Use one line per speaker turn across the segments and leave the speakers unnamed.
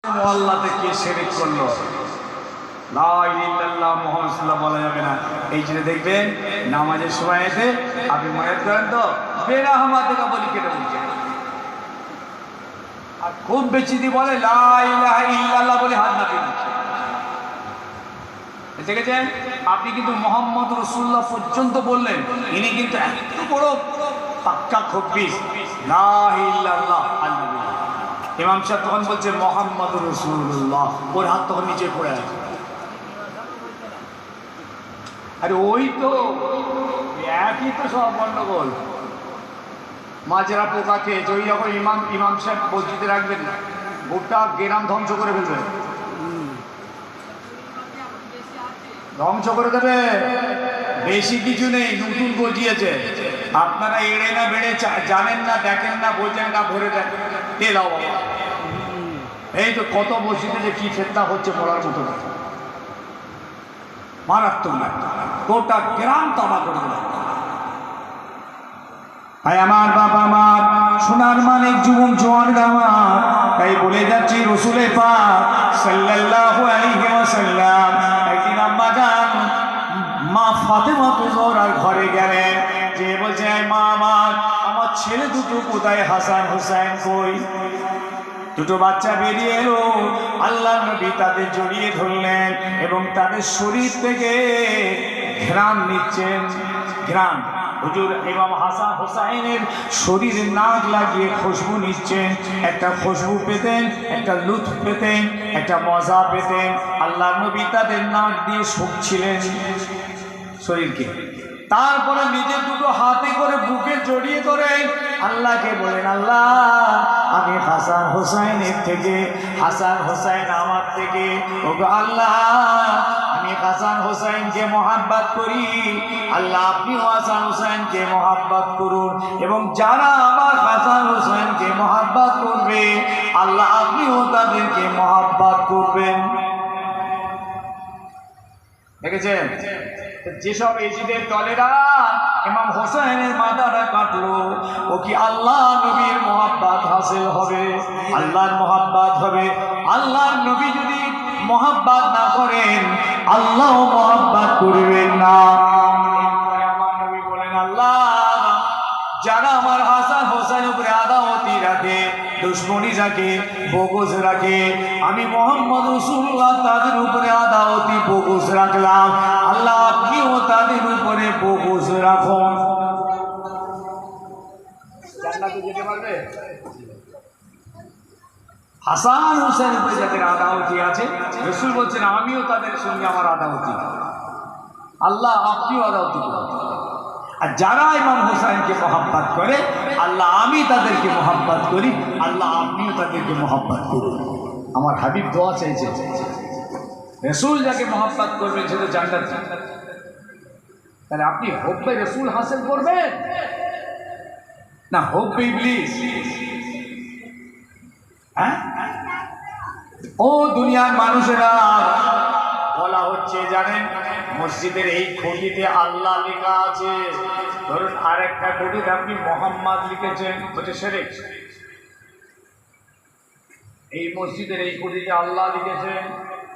মোহাল্লাতে কে শিরক করলো, লা ইলাহা ইল্লাল্লাহ মুহাম্মাদুর রাসূলুল্লাহ বলা যাবে না। এই জন্য দেখবেন নামাজের সময়তে আপনি মনে করেন তো বেরাহমাতিকা বলি কেটে বলছে, আর খুব বেশি দিয়ে বলে লা ইলাহা ইল্লাল্লাহ বলে হাত নামিয়ে দিচ্ছে। দেখেছেন আপনি কিন্তু মুহাম্মদুর রাসূলুল্লাহ পর্যন্ত বললেন, ইনি কিন্তু এত বড় পাক্কা খব্বিস লা ইলাহা ইল্লাল্লাহ। ইমাম সাহেব তখন বলছে মুহাম্মদুর রাসূলুল্লাহ, ওর হাত তখন নিচে পড়ে আছে। আরে ওই তো একই তো সব গন্ডগোল, মাজরা পোকা খেয়েছে। ওই যখন ইমাম সাহেব মসজিদে রাখবেন না, গোটা গ্রাম ধ্বংস করে ফেলবে, ধ্বংস করে দেবে। বেশি কিছু নেই, নতুন গজিয়েছে। আপনারা এড়ে না বেড়ে জানেন না, দেখেন না, বোঝেন না, ভরে দেখেন দাও বাবা। এই তো কত মসজিদে যে কি ফেতনা হচ্ছে বলার মতো না, মারাত্মক না, গোটা গ্রাম তামা করে দেবে। ভাই আমার, বাবা আমার, সোনার মানিক যুবক জোয়ান আমার, তাই বলে যাচ্ছি রাসূলে পাক সাল্লাল্লাহু আলাইহি ওয়াসাল্লাম একদিন আম্মা জান মা ফাতেমা তুজোরার ঘরে গেলেন, যে বলছে মা আমার ছেলে দুটো কোথায়, হাসান হুসাইন কই? দুটো বাচ্চা বেরিয়ে এলো। আল্লাহর নবী তাদের জড়িয়ে ধরলেন এবং তাদের শরীর থেকে ঘ্রাণ নিচ্ছেন। ঘ্রাণ হুজুর ইমাম হাসান হুসাইনের শরীরে নাক লাগিয়ে খুশবু নিচ্ছেন। একটা খুশবু পেতেন, একটা লুৎফ পেতেন, একটা মজা পেতেন। আল্লাহর নবী তাদের নাক দিয়ে শুকছিলেন শরীরকে। তারপরে নিজের দুটো হাতে করে বুকে জড়িয়ে ধরে আল্লাহকে বলেন, আল্লাহ আমি হাসান হোসাইনের থেকে, হাসান হোসাইন আমার থেকে, ওগো আল্লাহ আমি হাসান হোসাইনকে মহাব্বত করি, আল্লাহ আপনিও হাসান হোসাইনকে মহাব্বত করুন, এবং যারা আমার হাসান হোসাইনকে মহাব্বত করবে আল্লাহ আপনিও তাদেরকে মহাব্বত করবেন। দেখেছেন যেসব এজিদের দলেরা ইমাম হোসেনের মাথাটা কাটলো, ও কি আল্লাহ নবীর মহাব্বত হাসিল হবে? আল্লাহর মহাব্বত হবে। আল্লাহর নবী যদি মহাব্বত না করেন আল্লাহ মহাব্বত করবেন না। আমার নবী বলেন, আল্লাহ যারা আমার হাসান হোসেন উপরে আদাওয়াতি রাখে, দুশ্মনী রাখে, বগজ রাখে, আমি মুহাম্মদ রাসূলুল্লাহ তাদের উপরে আদাওয়াতি বগজ রাখলাম, আল্লাহ আপনিও তাদের উপরে বগজ রাখুন। জান্নাতে যেতে পারবে? হাসান হোসেন উপরে যাদের আদাওয়াতি আছে, রাসূল বলছেন আমিও তাদের সঙ্গে আমার আদাওয়াতি, আল্লাহ আপনিও আদাওয়াতি করুন। আর যারা ইমাম হোসেনকে মহাব্বত করে আল্লাহ আমি তাদেরকে মহাব্বত করি, আল্লাহ আপনিও তাদেরকে মহাব্বত করুন। আমার হাবিব দোয়া চাইছে, রাসূল যাকে মহাব্বত করবেন সে তো জান্নাত। তাহলে আপনি হুব্বে রাসূল হাসিল করবেন না হুব্বে ইবলিস? হ্যাঁ, ও দুনিয়ার মানুষেরা, বলা হচ্ছে জানেন মসজিদের এই খুঁটিতে আল্লাহ লেখা আছে, ধরুন আরেকটা খুঁটিতে আপনি মোহাম্মদ লিখেছেন, বলছে শিরক। এই মসজিদের এই খুঁটিতে আল্লাহ লিখেছেন,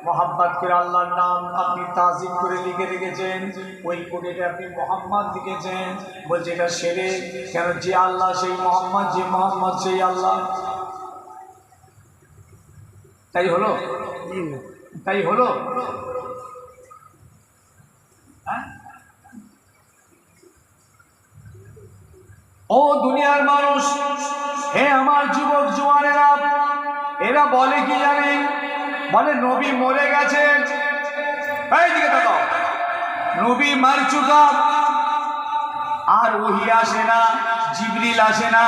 মোহাম্মদ করে আল্লাহর নাম আপনি তাজিম করে লিখে রেখেছেন, ওই খুঁটিতে আপনি মোহাম্মদ লিখেছেন, বলছে এটা শিরক। কেন? যে আল্লাহ সেই মোহাম্মদ, যে মোহাম্মদ সেই আল্লাহ। তাই হলো? তাই হলো? ও দুনিয়ার মানুষ, হে আমার যুবক জোয়ানেরা, এরা বলে কি জানেন? বলে নবী মরে গেছে। এইদিকে তাকাও, নবী মার চুকা, আর ওহী আসে না, জিবরিল আসে না,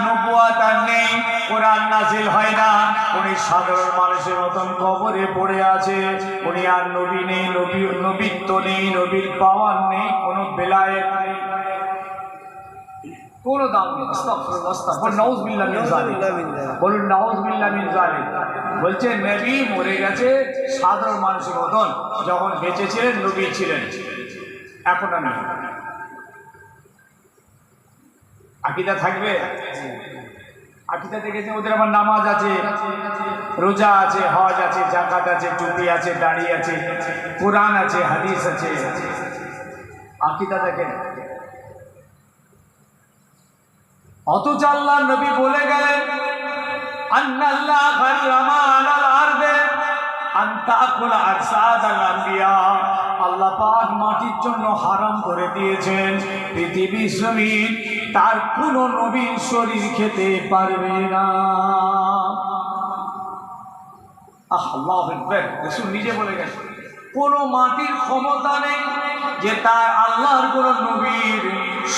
নবুয়ত আর নেই, কোরআন নাযিল হয় না, উনি সাধারণ মানুষের মতন কবরে পড়ে আছে। উনি আর নবী নেই, নবীত্ব নেই, নবীর পাওয়ার নেই, কোনো বেলায়েত নেই, কোনো দাম নেই। আস্তাগফিরুল্লাহ, আস্তাগফিরুল্লাহ, নাউযুবিল্লাহ মিন যালিক, বলুন নাউযুবিল্লাহ মিন যালিক। বলছে নবী মরে গেছে সাধারণ মানুষের মতন, যখন বেঁচে ছিলেন নবী ছিলেন, এখন আর নেই। আকীদা থাকবে? আকিদা দেখেছে ওদের আবার নামাজ আছে, রোজা আছে, হজ আছে, জাকাত আছে, টুপি আছে, দাড়ি আছে, কোরআন আছে, হাদিস আছে। আকিদা দেখেন। অথচ আল্লাহর নবী বলে গেলেন আন্নাল্লাহ হারামা আলাল আরদে আন তাকুল আজসাদাল আম্বিয়া, আল্লাহ পাক মাটির জন্য হারাম করে দিয়েছেন পৃথিবীর জমিন তার কোন নবীর শরীর খেতে পারবে না। আল্লাহু আকবার, রাসূল নিজে বলে গেছেন কোন মাটির ক্ষমতা নেই যে তার আল্লাহর কোন নবীর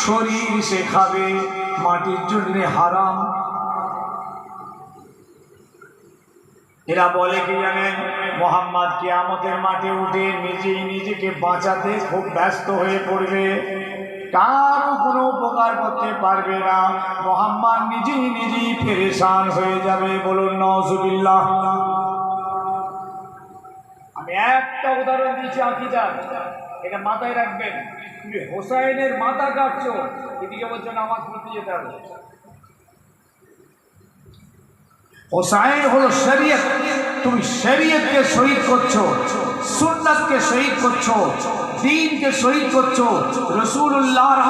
শরীর সে খাবে, মাটির জন্য হারাম। এরা বলে কি জানেন, মুহাম্মদ কিয়ামতের মাঠে উঠে নিজেই নিজেকে বাঁচাতে খুব ব্যস্ত হয়ে পড়বে, কারো কোনো উপকার করতে পারবে না, মুহাম্মদ নিজেই নিজেই পেরেশান হয়ে যাবে। বলুন নাউজুবিল্লাহ। আমি একটা উদাহরণ দিয়েছি আকীদা, এটা মাথায় রাখবেন। তুমি হোসাইনের মাথা কাটছো, এদিকে বলছো নামাজ পড়তে যেতে হবে। হোসাইন হলো শরীয়ত, তুমি শরীয়তকে শহীদ করছো, সুন্নাতকে শহীদ করছো, দ্বীনকে শহীদ করছো, রাসূলুল্লাহর